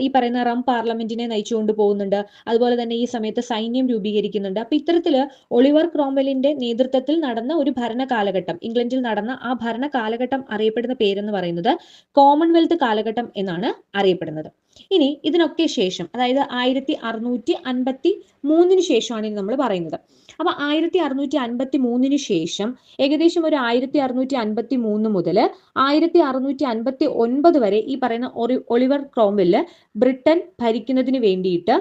ഈ പറയുന്ന റം പാർലമെന്റിനെ നയിച്ചുകൊണ്ട് പോകുന്നുണ്ട്. അതുപോലെ തന്നെ ഈ സമയത്ത് സൈന്യം രൂപീകരിക്കുന്നുണ്ട്. അപ്പൊ ഇത്തരത്തില് ഒളിവർ ക്രോംവെല്ലിന്റെ നേതൃത്വത്തിൽ നടന്ന ഒരു ഭരണ കാലഘട്ടം, ഇംഗ്ലണ്ടിൽ നടന്ന ആ ഭരണ കാലഘട്ടം അറിയപ്പെടുന്ന പേരെന്ന് പറയുന്നത് കോമൺവെൽത്ത് കാലഘട്ടം എന്നാണ് അറിയപ്പെടുന്നത്. ഇനി ഇതിനൊക്കെ ശേഷം, അതായത് 1653 ശേഷമാണ് ഇനി നമ്മൾ പറയുന്നത്. അപ്പൊ 1653 ശേഷം ഏകദേശം ഒരു 1653 മുതൽ 1659 വരെ ഈ പറയുന്ന ഒളിവർ ക്രോംവെല്ല് ബ്രിട്ടൻ ഭരിക്കുന്നതിന് വേണ്ടിയിട്ട്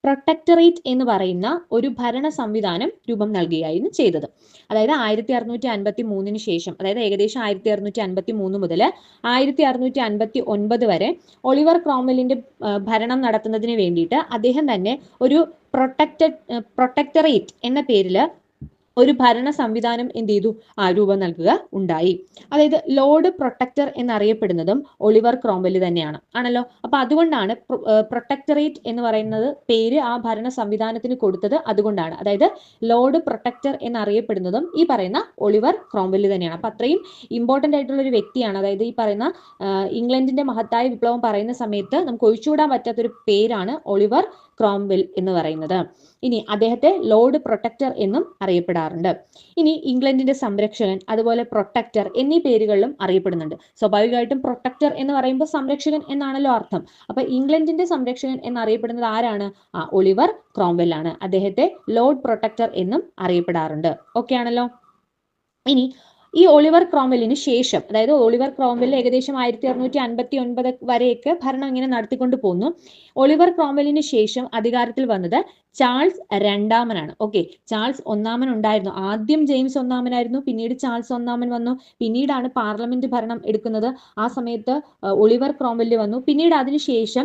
പ്രൊട്ടക്ടറേറ്റ് എന്ന് പറയുന്ന ഒരു ഭരണ സംവിധാനം രൂപം നൽകുകയായിരുന്നു ചെയ്തത്. അതായത് 1653 ശേഷം, അതായത് ഏകദേശം 1653 മുതൽ 1659 വരെ ഒളിവർ ക്രോംവെല്ലിന്റെ ഭരണം നടത്തുന്നതിന് വേണ്ടിയിട്ട് അദ്ദേഹം തന്നെ ഒരു പ്രൊട്ടക്ടറേറ്റ് എന്ന പേരിൽ ഒരു ഭരണ സംവിധാനം എന്ത് ചെയ്തു, രൂപം നൽകുക ഉണ്ടായി. അതായത് ലോർഡ് പ്രൊട്ടക്ടർ എന്നറിയപ്പെടുന്നതും ഒളിവർ ക്രോംവെൽ തന്നെയാണ് ആണല്ലോ. അപ്പൊ അതുകൊണ്ടാണ് പ്രൊട്ടക്ടറേറ്റ് എന്ന് പറയുന്നത് പേര് ആ ഭരണ സംവിധാനത്തിന് കൊടുത്തത്. അതുകൊണ്ടാണ്, അതായത് ലോർഡ് പ്രൊട്ടക്ടർ എന്നറിയപ്പെടുന്നതും ഈ പറയുന്ന ഒളിവർ ക്രോംവെൽ തന്നെയാണ്. അപ്പൊ അത്രയും ഇമ്പോർട്ടന്റ് ആയിട്ടുള്ള ഒരു വ്യക്തിയാണ്. അതായത് ഈ പറയുന്ന ഇംഗ്ലണ്ടിന്റെ മഹത്തായ വിപ്ലവം പറയുന്ന സമയത്ത് നമുക്ക് ഒഴിച്ചുകൂടാൻ പറ്റാത്തൊരു പേരാണ് ഒളിവർ ക്രോംവെൽ എന്ന് പറയുന്നത്. ഇനി അദ്ദേഹത്തെ ലോർഡ് പ്രൊട്ടക്ടർ എന്നും അറിയപ്പെടാറുണ്ട്. ഇനി ഇംഗ്ലണ്ടിന്റെ സംരക്ഷകൻ, അതുപോലെ പ്രൊട്ടക്ടർ എന്നീ പേരുകളിലും അറിയപ്പെടുന്നുണ്ട്. സ്വാഭാവികമായിട്ടും പ്രൊട്ടക്ടർ എന്ന് പറയുമ്പോൾ സംരക്ഷകൻ എന്നാണല്ലോ അർത്ഥം. അപ്പൊ ഇംഗ്ലണ്ടിന്റെ സംരക്ഷകൻ എന്നറിയപ്പെടുന്നത് ആരാണ്, ഒളിവർ ക്രോംവെൽ ആണ്. അദ്ദേഹത്തെ ലോർഡ് പ്രൊട്ടക്ടർ എന്നും അറിയപ്പെടാറുണ്ട്. ഓക്കെ ആണല്ലോ. ഇനി ഈ ഒളിവർ ക്രോംവെല്ലിന് ശേഷം, അതായത് ഒളിവർ ക്രോംവെൽ ഏകദേശം 1659 വരെയൊക്കെ ഭരണം ഇങ്ങനെ നടത്തിക്കൊണ്ട് പോന്നു. ഒളിവർ ക്രോംവെല്ലിന് ശേഷം അധികാരത്തിൽ വന്നത് ചാൾസ് രണ്ടാമനാണ്. ഓക്കെ, ചാൾസ് ഒന്നാമൻ ഉണ്ടായിരുന്നു. ആദ്യം ജെയിംസ് ഒന്നാമനായിരുന്നു, പിന്നീട് ചാൾസ് ഒന്നാമൻ വന്നു. പിന്നീടാണ് പാർലമെന്റ് ഭരണം എടുക്കുന്നത്. ആ സമയത്ത് ഒളിവർ ക്രോംവെല്ല് വന്നു. പിന്നീട് അതിനുശേഷം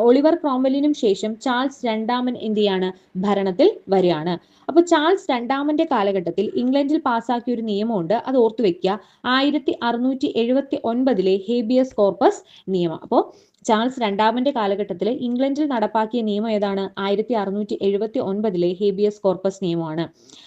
ഒളിവർ ക്രോംവെല്ലിനും ശേഷം ചാൾസ് രണ്ടാമൻ എന്ത് ചെയ്യാണ്, ഭരണത്തിൽ വരികയാണ്. അപ്പൊ ചാൾസ് രണ്ടാമന്റെ കാലഘട്ടത്തിൽ ഇംഗ്ലണ്ടിൽ പാസ്സാക്കിയ ഒരു നിയമമുണ്ട്, അത് ഓർത്തു വെക്കുക. 1679 ഹേബിയസ് കോർപ്പസ് നിയമം. അപ്പോൾ ചാൾസ് രണ്ടാമന്റെ കാലഘട്ടത്തിൽ ഇംഗ്ലണ്ടിൽ നടപ്പാക്കിയ നിയമം ഏതാണ്, 1679 ഹേബിയസ് കോർപ്പസ് നിയമമാണ്.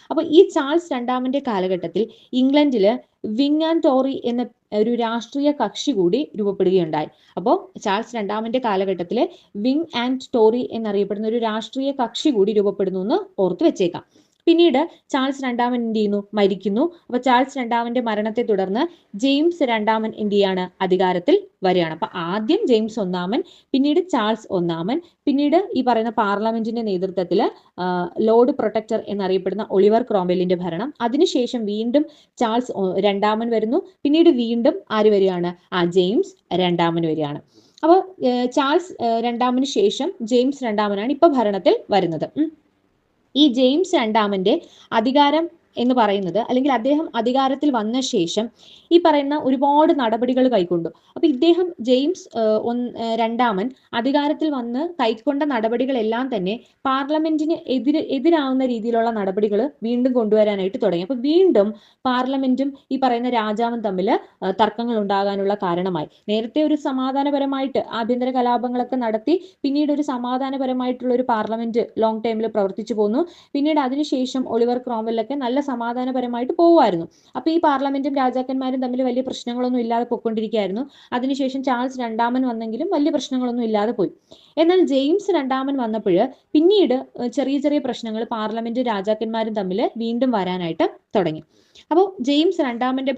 അപ്പൊ ഈ ചാൾസ് രണ്ടാമന്റെ കാലഘട്ടത്തിൽ ഇംഗ്ലണ്ടില് വിങ് ആൻഡ് ടോറി എന്ന ഒരു രാഷ്ട്രീയ കക്ഷി കൂടി രൂപപ്പെടുകയുണ്ടായി. അപ്പോൾ ചാൾസ് രണ്ടാമന്റെ കാലഘട്ടത്തിലെ വിങ് ആൻഡ് ടോറി എന്നറിയപ്പെടുന്ന ഒരു രാഷ്ട്രീയ കക്ഷി കൂടി രൂപപ്പെടുന്നു എന്ന് ഓർത്തു വെച്ചേക്കാം. പിന്നീട് ചാൾസ് രണ്ടാമൻ എന്ത് ചെയ്യുന്നു, മരിക്കുന്നു. അപ്പൊ ചാൾസ് രണ്ടാമന്റെ മരണത്തെ തുടർന്ന് ജെയിംസ് രണ്ടാമൻ എന്ത് ചെയ്യാണ്, അധികാരത്തിൽ വരികയാണ്. അപ്പൊ ആദ്യം ജെയിംസ് ഒന്നാമൻ, പിന്നീട് ചാൾസ് ഒന്നാമൻ, പിന്നീട് ഈ പറയുന്ന പാർലമെന്റിന്റെ നേതൃത്വത്തിൽ ലോർഡ് പ്രൊട്ടക്ടർ എന്നറിയപ്പെടുന്ന ഒളിവർ ക്രോംവെല്ലിന്റെ ഭരണം. അതിനുശേഷം വീണ്ടും ചാൾസ് രണ്ടാമൻ വരുന്നു. പിന്നീട് വീണ്ടും ആര് വരികയാണ്, ജെയിംസ് രണ്ടാമൻ വരികയാണ്. അപ്പോൾ ചാൾസ് രണ്ടാമന് ശേഷം ജെയിംസ് രണ്ടാമനാണ് ഇപ്പൊ ഭരണത്തിൽ വരുന്നത്. ഈ ജെയിംസ് രണ്ടാമന്റെ അധികാരം എന്ന് പറയുന്നത്, അല്ലെങ്കിൽ അദ്ദേഹം അധികാരത്തിൽ വന്ന ശേഷം ഈ പറയുന്ന ഒരുപാട് നടപടികൾ കൈക്കൊണ്ടു. അപ്പൊ ഇദ്ദേഹം ജെയിംസ് രണ്ടാമൻ അധികാരത്തിൽ വന്ന് കൈക്കൊണ്ട നടപടികളെല്ലാം തന്നെ പാർലമെന്റിന് എതിരാവുന്ന രീതിയിലുള്ള നടപടികൾ വീണ്ടും കൊണ്ടുവരാനായിട്ട് തുടങ്ങി. അപ്പൊ വീണ്ടും പാർലമെന്റും ഈ പറയുന്ന രാജാവും തമ്മിൽ തർക്കങ്ങൾ ഉണ്ടാകാനുള്ള കാരണമായി. നേരത്തെ ഒരു സമാധാനപരമായിട്ട് ആഭ്യന്തര കലാപങ്ങളൊക്കെ നടത്തി പിന്നീട് ഒരു സമാധാനപരമായിട്ടുള്ള ഒരു പാർലമെന്റ് ലോങ് ടൈമിൽ പ്രവർത്തിച്ചു പോന്നു. പിന്നീട് അതിനുശേഷം ഒളിവർ ക്രോംവെല്ലൊക്കെ നല്ല സമാധാനപരമായിട്ട് പോകുമായിരുന്നു. അപ്പൊ ഈ പാർലമെന്റും രാജാക്കന്മാരും തമ്മിൽ വലിയ പ്രശ്നങ്ങളൊന്നും ഇല്ലാതെ പൊയ്ക്കൊണ്ടിരിക്കുകയായിരുന്നു. അതിനുശേഷം ചാൾസ് രണ്ടാമൻ വന്നെങ്കിലും വലിയ പ്രശ്നങ്ങളൊന്നും ഇല്ലാതെ പോയി. എന്നാൽ ജെയിംസ് രണ്ടാമൻ വന്നപ്പോൾ പിന്നീട് ചെറിയ ചെറിയ പ്രശ്നങ്ങൾ പാർലമെന്റ് രാജാക്കന്മാരും തമ്മിൽ വീണ്ടും വരാനായിട്ട് തുടങ്ങി. അപ്പോൾ ജെയിംസ് രണ്ടാമന്റെ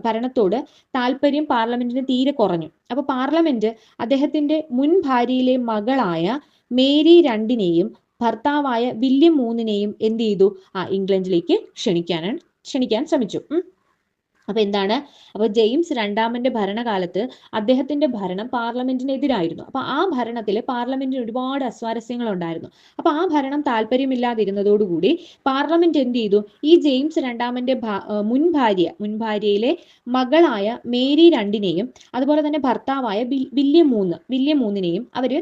ഭരണത്തോട് താല്പര്യം പാർലമെന്റിന് തീരെ കുറഞ്ഞു. അപ്പൊ പാർലമെന്റ് അദ്ദേഹത്തിന്റെ മുൻ ഭാര്യയിലെ മകളായ മേരി രണ്ടിനെയും ഭർത്താവായ വില്യം മൂന്നിനെയും എന്ത് ചെയ്തു? ഇംഗ്ലണ്ടിലേക്ക് ക്ഷണിക്കാൻ ശ്രമിച്ചു. അപ്പൊ എന്താണ്? അപ്പൊ ജെയിംസ് രണ്ടാമന്റെ ഭരണകാലത്ത് അദ്ദേഹത്തിന്റെ ഭരണം പാർലമെന്റിനെതിരായിരുന്നു. അപ്പൊ ആ ഭരണത്തിൽ പാർലമെന്റിന് ഒരുപാട് അസ്വാരസ്യങ്ങൾ ഉണ്ടായിരുന്നു. അപ്പൊ ആ ഭരണം താല്പര്യമില്ലാതിരുന്നതോടുകൂടി പാർലമെന്റ് എന്ത് ചെയ്തു? ഈ ജെയിംസ് രണ്ടാമന്റെ മുൻ ഭാര്യയിലെ മകളായ മേരി രണ്ടിനെയും അതുപോലെ തന്നെ ഭർത്താവായ വില്യം മൂന്നിനെയും അവര്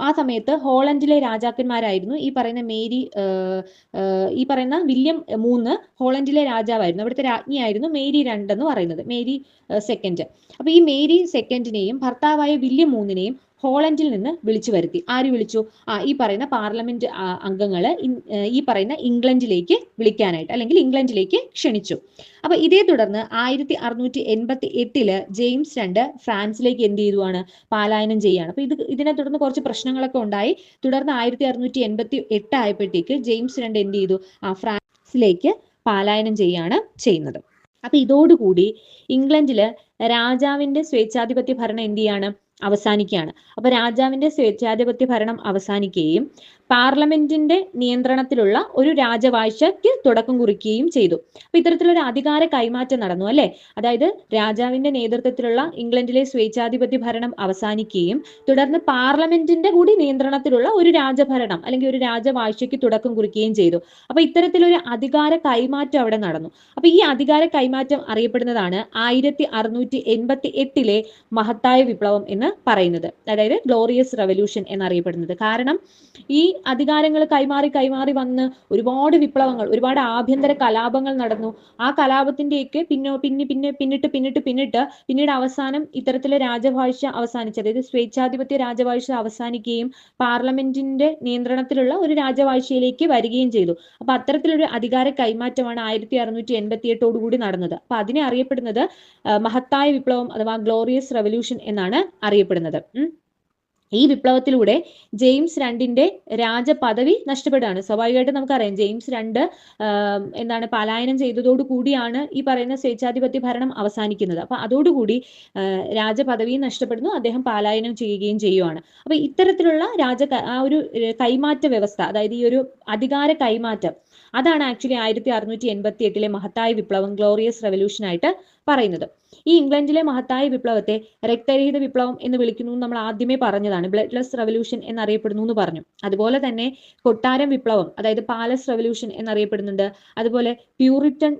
ആ സമയത്ത് ഹോളണ്ടിലെ രാജാക്കന്മാരായിരുന്നു. ഈ പറയുന്ന വില്യം മൂന്ന് ഹോളണ്ടിലെ രാജാവായിരുന്നു. അവിടുത്തെ രാജ്ഞിയായിരുന്നു മേരി എന്ന് പറയുന്നത്, മേരി സെക്കൻഡ്. അപ്പൊ ഈ മേരി സെക്കൻഡിനെയും ഭർത്താവായ വില്യം മൂന്നിനെയും ഹോളണ്ടിൽ നിന്ന് വിളിച്ചു വരുത്തി. ആര് വിളിച്ചു? ഈ പറയുന്ന പാർലമെന്റ് അംഗങ്ങള് ഈ പറയുന്ന ഇംഗ്ലണ്ടിലേക്ക് വിളിക്കാനായിട്ട്, അല്ലെങ്കിൽ ഇംഗ്ലണ്ടിലേക്ക് ക്ഷണിച്ചു. അപ്പൊ ഇതേ തുടർന്ന് 1688 ജെയിംസ് രണ്ട് ഫ്രാൻസിലേക്ക് എന്ത് ചെയ്തുവാണ്? പലായനം ചെയ്യാണ്. അപ്പൊ ഇതിനെ തുടർന്ന് കുറച്ച് പ്രശ്നങ്ങളൊക്കെ ഉണ്ടായി. തുടർന്ന് 1688 ആയപ്പോഴത്തേക്ക് ജെയിംസ് രണ്ട് എന്ത് ചെയ്തു? ഫ്രാൻസിലേക്ക് പലായനം ചെയ്യാണ് ചെയ്യുന്നത്. അപ്പൊ ഇതോടുകൂടി ഇംഗ്ലണ്ടില് രാജാവിന്റെ സ്വേച്ഛാധിപത്യ ഭരണം എന്ത് ചെയ്യാണ്? അവസാനിക്കുകയാണ്. അപ്പൊ രാജാവിന്റെ സ്വേച്ഛാധിപത്യ ഭരണം അവസാനിക്കുകയും പാർലമെന്റിന്റെ നിയന്ത്രണത്തിലുള്ള ഒരു രാജവാഴ്ചയ്ക്ക് തുടക്കം കുറിക്കുകയും ചെയ്തു. അപ്പൊ ഇത്തരത്തിലൊരു അധികാര കൈമാറ്റം നടന്നു അല്ലെ. അതായത് രാജാവിന്റെ നേതൃത്വത്തിലുള്ള ഇംഗ്ലണ്ടിലെ സ്വേച്ഛാധിപത്യ ഭരണം അവസാനിക്കുകയും തുടർന്ന് പാർലമെന്റിന്റെ കൂടി നിയന്ത്രണത്തിലുള്ള ഒരു രാജഭരണം അല്ലെങ്കിൽ ഒരു രാജവാഴ്ചയ്ക്ക് തുടക്കം കുറിക്കുകയും ചെയ്തു. അപ്പൊ ഇത്തരത്തിലൊരു അധികാര കൈമാറ്റം അവിടെ നടന്നു. അപ്പൊ ഈ അധികാര കൈമാറ്റം അറിയപ്പെടുന്നതാണ് 1688 മഹത്തായ വിപ്ലവം എന്ന് പറയുന്നത്, അതായത് ഗ്ലോറിയസ് റെവല്യൂഷൻ എന്നറിയപ്പെടുന്നത്. കാരണം ഈ അധികാരങ്ങൾ കൈമാറി വന്ന് ഒരുപാട് വിപ്ലവങ്ങൾ, ഒരുപാട് ആഭ്യന്തര കലാപങ്ങൾ നടന്നു. ആ കലാപത്തിന്റെയൊക്കെ പിന്നീട് അവസാനം ഇത്തരത്തിലെ രാജവാഴ്ച അവസാനിച്ചു. അതായത് സ്വേച്ഛാധിപത്യ രാജവാഴ്ച അവസാനിക്കുകയും പാർലമെന്റിന്റെ നിയന്ത്രണത്തിലുള്ള ഒരു രാജവാഴ്ചയിലേക്ക് വരികയും ചെയ്തു. അപ്പൊ അത്തരത്തിലൊരു അധികാര കൈമാറ്റമാണ് 1688 കൂടി നടന്നത്. അപ്പൊ അതിനെ അറിയപ്പെടുന്നത് മഹത്തായ വിപ്ലവം അഥവാ ഗ്ലോറിയസ് റെവല്യൂഷൻ എന്നാണ് അറിയപ്പെടുന്നത്. ഈ വിപ്ലവത്തിലൂടെ ജെയിംസ് രണ്ടിന്റെ രാജപദവി നഷ്ടപ്പെടുകയാണ്. സ്വാഭാവികമായിട്ട് നമുക്കറിയാം ജെയിംസ് രണ്ട് പലായനം ചെയ്തതോടു കൂടിയാണ് ഈ പറയുന്ന സ്വേച്ഛാധിപത്യ ഭരണം അവസാനിക്കുന്നത്. അപ്പൊ അതോടുകൂടി രാജപദവി നഷ്ടപ്പെടുന്നു, അദ്ദേഹം പലായനം ചെയ്യുകയും ചെയ്യുവാണ്. അപ്പൊ ഇത്തരത്തിലുള്ള ആ ഒരു കൈമാറ്റ വ്യവസ്ഥ, അതായത് ഈ ഒരു അധികാര കൈമാറ്റം, അതാണ് ആക്ച്വലി 1688 മഹത്തായ വിപ്ലവം, ഗ്ലോറിയസ് റെവല്യൂഷൻ ആയിട്ട് പറയുന്നത്. ഈ ഇംഗ്ലണ്ടിലെ മഹത്തായ വിപ്ലവത്തെ രക്തരഹിത വിപ്ലവം എന്ന് വിളിക്കുന്നു നമ്മൾ ആദ്യമേ പറഞ്ഞതാണ്. ബ്ലഡ്ലെസ് റെവല്യൂഷൻ എന്നറിയപ്പെടുന്നു എന്ന് പറഞ്ഞു. അതുപോലെ തന്നെ കൊട്ടാരം വിപ്ലവം, അതായത് പാലസ് റെവല്യൂഷൻ എന്നറിയപ്പെടുന്നുണ്ട്. അതുപോലെ പ്യൂറിറ്റൻ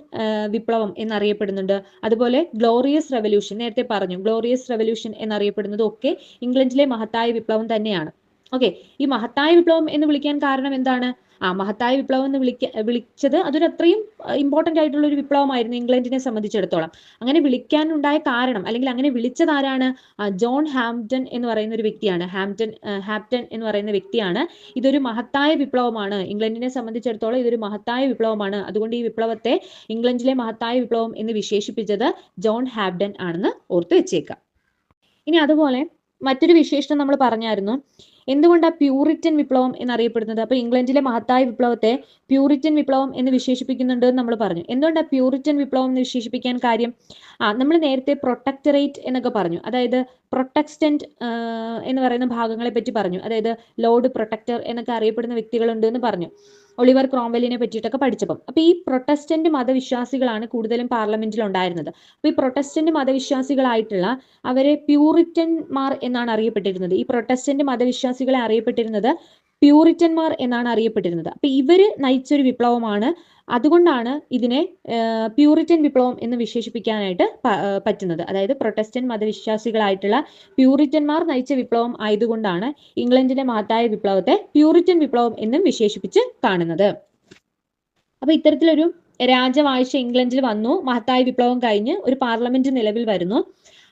വിപ്ലവം എന്നറിയപ്പെടുന്നുണ്ട്. അതുപോലെ ഗ്ലോറിയസ് റെവല്യൂഷൻ, നേരത്തെ പറഞ്ഞു ഗ്ലോറിയസ് റെവല്യൂഷൻ എന്നറിയപ്പെടുന്നതും ഒക്കെ ഇംഗ്ലണ്ടിലെ മഹത്തായ വിപ്ലവം തന്നെയാണ്. ഓക്കെ, ഈ മഹത്തായ വിപ്ലവം എന്ന് വിളിക്കാൻ കാരണം എന്താണ്? മഹത്തായ വിപ്ലവം എന്ന് വിളിച്ചത് അതൊരു അത്രയും ഇമ്പോർട്ടന്റ് ആയിട്ടുള്ള ഒരു വിപ്ലവമായിരുന്നു ഇംഗ്ലണ്ടിനെ സംബന്ധിച്ചിടത്തോളം. അങ്ങനെ വിളിക്കാനുണ്ടായ കാരണം, അല്ലെങ്കിൽ അങ്ങനെ വിളിച്ചത് ആരാണ്? ജോൺ ഹാംപ്റ്റൺ എന്ന് പറയുന്ന ഒരു വ്യക്തിയാണ്. ഹാംപ്റ്റൺ എന്ന് പറയുന്ന വ്യക്തിയാണ് ഇതൊരു മഹത്തായ വിപ്ലവമാണ്, ഇംഗ്ലണ്ടിനെ സംബന്ധിച്ചിടത്തോളം ഇതൊരു മഹത്തായ വിപ്ലവമാണ്, അതുകൊണ്ട് ഈ വിപ്ലവത്തെ ഇംഗ്ലണ്ടിലെ മഹത്തായ വിപ്ലവം എന്ന് വിശേഷിപ്പിച്ചത് ജോൺ ഹാംപ്റ്റൺ ആണെന്ന് ഓർത്ത് വെച്ചേക്കാം. ഇനി അതുപോലെ മറ്റൊരു വിശേഷണം നമ്മൾ പറഞ്ഞായിരുന്നു, എന്തുകൊണ്ടാണ് പ്യൂറിറ്റൻ വിപ്ലവം എന്നറിയപ്പെടുന്നത്? അപ്പൊ ഇംഗ്ലണ്ടിലെ മഹത്തായ വിപ്ലവത്തെ പ്യൂറിറ്റൻ വിപ്ലവം എന്ന് വിശേഷിപ്പിക്കുന്നുണ്ട് എന്ന് നമ്മൾ പറഞ്ഞു. എന്തുകൊണ്ടാണ് പ്യൂറിറ്റൻ വിപ്ലവം എന്ന് വിശേഷിപ്പിക്കാൻ കാര്യം? നമ്മൾ നേരത്തെ പ്രൊട്ടക്ടറേറ്റ് എന്നൊക്കെ പറഞ്ഞു, അതായത് പ്രൊട്ടക്സ്റ്റന്റ് എന്ന് പറയുന്ന ഭാഗങ്ങളെ പറ്റി പറഞ്ഞു. അതായത് ലോർഡ് പ്രൊട്ടക്ടർ എന്നൊക്കെ അറിയപ്പെടുന്ന വ്യക്തികളുണ്ട് എന്ന് പറഞ്ഞു, ഒളിവർ ക്രോംവെല്ലിനെ പറ്റിയിട്ടൊക്കെ പഠിച്ചപ്പം. അപ്പൊ ഈ പ്രൊട്ടസ്റ്റന്റ് മതവിശ്വാസികളാണ് കൂടുതലും പാർലമെന്റിൽ ഉണ്ടായിരുന്നത്. അപ്പൊ ഈ പ്രൊട്ടസ്റ്റന്റ് മതവിശ്വാസികളായിട്ടുള്ള അവരെ പ്യൂറിറ്റന്മാർ എന്നാണ് അറിയപ്പെട്ടിരുന്നത്. ഈ പ്രൊട്ടസ്റ്റന്റ് മതവിശ്വാസികളെ അറിയപ്പെട്ടിരുന്നത് പ്യൂറിറ്റന്മാർ എന്നാണ് അറിയപ്പെട്ടിരുന്നത്. അപ്പൊ ഇവര് നയിച്ചൊരു വിപ്ലവമാണ്. അതുകൊണ്ടാണ് ഇതിനെ പ്യൂറിറ്റൻ വിപ്ലവം എന്ന് വിശേഷിപ്പിക്കാനായിട്ട് പറ്റുന്നത്. അതായത് പ്രൊട്ടസ്റ്റന്റ് മതവിശ്വാസികളായിട്ടുള്ള പ്യൂറിറ്റന്മാർ നയിച്ച വിപ്ലവം ആയതുകൊണ്ടാണ് ഇംഗ്ലണ്ടിന്റെ മഹത്തായ വിപ്ലവത്തെ പ്യൂറിറ്റൻ വിപ്ലവം എന്നും വിശേഷിപ്പിച്ച് കാണുന്നത്. അപ്പൊ ഇത്തരത്തിലൊരു രാജവാഴ്ച ഇംഗ്ലണ്ടിൽ വന്നു. മഹത്തായ വിപ്ലവം കഴിഞ്ഞ് ഒരു പാർലമെന്റ് നിലവിൽ വരുന്നു.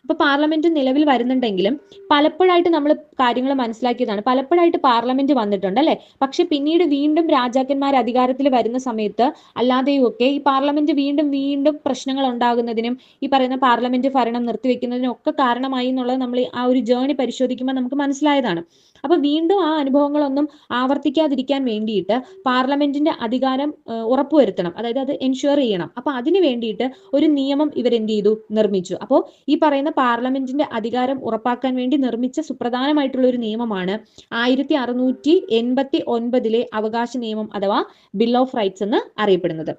അപ്പൊ പാർലമെന്റ് നിലവിൽ വരുന്നുണ്ടെങ്കിലും പലപ്പോഴായിട്ട് നമ്മൾ കാര്യങ്ങൾ മനസ്സിലാക്കിയതാണ്, പലപ്പോഴായിട്ട് പാർലമെന്റ് വന്നിട്ടുണ്ട് അല്ലെ. പക്ഷെ പിന്നീട് വീണ്ടും രാജാക്കന്മാർ അധികാരത്തിൽ വരുന്ന സമയത്ത് അല്ലാതെയും ഒക്കെ ഈ പാർലമെന്റ് വീണ്ടും വീണ്ടും പ്രശ്നങ്ങൾ ഉണ്ടാകുന്നതിനും ഈ പറയുന്ന പാർലമെന്റ് ഭരണം നിർത്തിവെക്കുന്നതിനും ഒക്കെ കാരണമായി എന്നുള്ളത് നമ്മൾ ആ ഒരു ജേർണി പരിശോധിക്കുമ്പോൾ നമുക്ക് മനസ്സിലായതാണ്. അപ്പൊ വീണ്ടും ആ അനുഭവങ്ങളൊന്നും ആവർത്തിക്കാതിരിക്കാൻ വേണ്ടിയിട്ട് പാർലമെന്റിന്റെ അധികാരം ഉറപ്പുവരുത്തണം, അതായത് അത് എൻഷുർ ചെയ്യണം. അപ്പൊ അതിന് വേണ്ടിയിട്ട് ഒരു നിയമം ഇവരെന്ത് ചെയ്തു, നിർമ്മിച്ചു. അപ്പോൾ ഈ പറയുന്ന പാർലമെന്റിന്റെ അധികാരം ഉറപ്പാക്കാൻ വേണ്ടി നിർമ്മിച്ച സുപ്രധാനമായിട്ടുള്ള ഒരു നിയമമാണ് 1689 അവകാശ നിയമം അഥവാ ബിൽ ഓഫ് റൈറ്റ്സ് എന്ന് അറിയപ്പെടുന്നത്.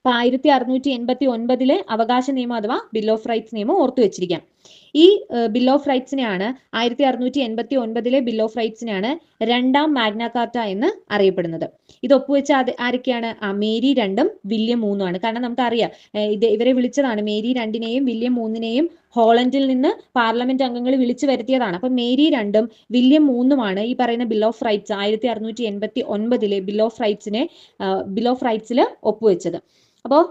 അപ്പൊ 1689 അവകാശ നിയമം അഥവാ ബിൽ ഓഫ് റൈറ്റ്സ് നിയമം ഓർത്തു വെച്ചിരിക്കാം. ഈ ബിൽ ഓഫ് റൈറ്റ്സിനെയാണ് 1689 ബിൽ ഓഫ് റൈറ്റ്സിനെയാണ് രണ്ടാം മാഗ്ന കാർട്ട എന്ന് അറിയപ്പെടുന്നത്. ഇത് ഒപ്പുവെച്ച ആരൊക്കെയാണ്? മേരി രണ്ടും വില്യം മൂന്നുമാണ്. കാരണം നമുക്കറിയാം ഇവരെ വിളിച്ചതാണ്, മേരി രണ്ടിനെയും വില്യം മൂന്നിനെയും ഹോളണ്ടിൽ നിന്ന് പാർലമെന്റ് അംഗങ്ങൾ വിളിച്ചു വരുത്തിയതാണ്. അപ്പൊ മേരി രണ്ടും വില്യം മൂന്നുമാണ് ഈ പറയുന്ന bill of rights 1689 bill of റൈറ്റ്സിൽ ഒപ്പുവെച്ചത്. അപ്പോൾ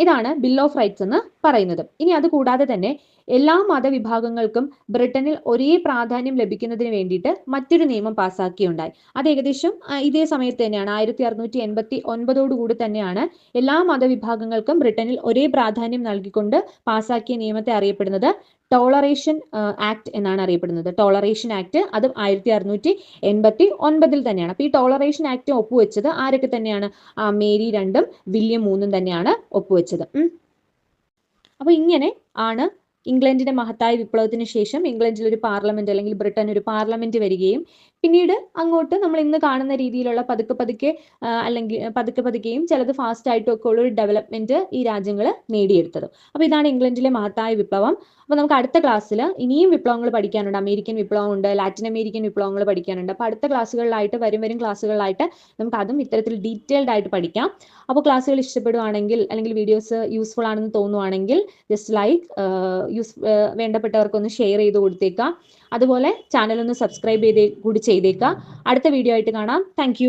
ഇതാണ് ബിൽ ഓഫ് റൈറ്റ്സ് എന്ന് പറയുന്നത്. ഇനി അത് കൂടാതെ തന്നെ എല്ലാ മതവിഭാഗങ്ങൾക്കും ബ്രിട്ടനിൽ ഒരേ പ്രാധാന്യം ലഭിക്കുന്നതിന് വേണ്ടിയിട്ട് മറ്റൊരു നിയമം പാസ്സാക്കിയുണ്ടായി. അത് ഏകദേശം ഇതേ സമയത്ത് തന്നെയാണ്, 1689 കൂടി തന്നെയാണ് എല്ലാ മതവിഭാഗങ്ങൾക്കും ബ്രിട്ടനിൽ ഒരേ പ്രാധാന്യം നൽകിക്കൊണ്ട് പാസ്സാക്കിയ നിയമത്തെ അറിയപ്പെടുന്നത് ടോളറേഷൻ ആക്ട് എന്നാണ് അറിയപ്പെടുന്നത്. ടോളറേഷൻ ആക്ട് അതും 1689 തന്നെയാണ്. അപ്പൊ ഈ ടോളറേഷൻ ആക്ട് ഒപ്പുവെച്ചത് ആരൊക്കെ തന്നെയാണ്? മേരി രണ്ടും വില്യം മൂന്നും തന്നെയാണ് ഒപ്പുവെച്ചത്. അപ്പൊ ഇങ്ങനെ ആണ് ഇംഗ്ലണ്ടിന്റെ മഹത്തായ വിപ്ലവത്തിന് ശേഷം ഇംഗ്ലണ്ടിൽ ഒരു പാർലമെന്റ് അല്ലെങ്കിൽ ബ്രിട്ടൻ ഒരു പാർലമെന്റ് വരികയും പിന്നീട് അങ്ങോട്ട് നമ്മൾ ഇന്ന് കാണുന്ന രീതിയിലുള്ള പതുക്കെയും ചിലത് ഫാസ്റ്റ് ആയിട്ടും ഒക്കെ ഉള്ള ഒരു ഡെവലപ്മെന്റ് ഈ രാജ്യങ്ങൾ നേടിയെടുത്തത്. അപ്പൊ ഇതാണ് ഇംഗ്ലണ്ടിലെ മഹത്തായ വിപ്ലവം. അപ്പൊ നമുക്ക് അടുത്ത ക്ലാസ്സിൽ ഇനിയും വിപ്ലവങ്ങൾ പഠിക്കാനുണ്ട്. അമേരിക്കൻ വിപ്ലവം ഉണ്ട്, ലാറ്റിൻ അമേരിക്കൻ വിപ്ലവങ്ങൾ പഠിക്കാനുണ്ട്. അപ്പൊ അടുത്ത ക്ലാസ്സുകളിലായിട്ട് വരും ക്ലാസ്സുകളിലായിട്ട് നമുക്ക് അതും ഇത്തരത്തിൽ ഡീറ്റെയിൽഡ് ആയിട്ട് പഠിക്കാം. അപ്പോൾ ക്ലാസ്സുകൾ ഇഷ്ടപ്പെടുവാണെങ്കിൽ അല്ലെങ്കിൽ വീഡിയോസ് യൂസ്ഫുൾ ആണെന്ന് തോന്നുവാണെങ്കിൽ ജസ്റ്റ് വേണ്ടപ്പെട്ടവർക്കൊന്ന് ഷെയർ ചെയ്ത് കൊടുത്തേക്കാം. അതുപോലെ ചാനൽ ഒന്ന് സബ്സ്ക്രൈബ് കൂടി ചെയ്തേക്കാം. അടുത്ത വീഡിയോ ആയിട്ട് കാണാം. താങ്ക്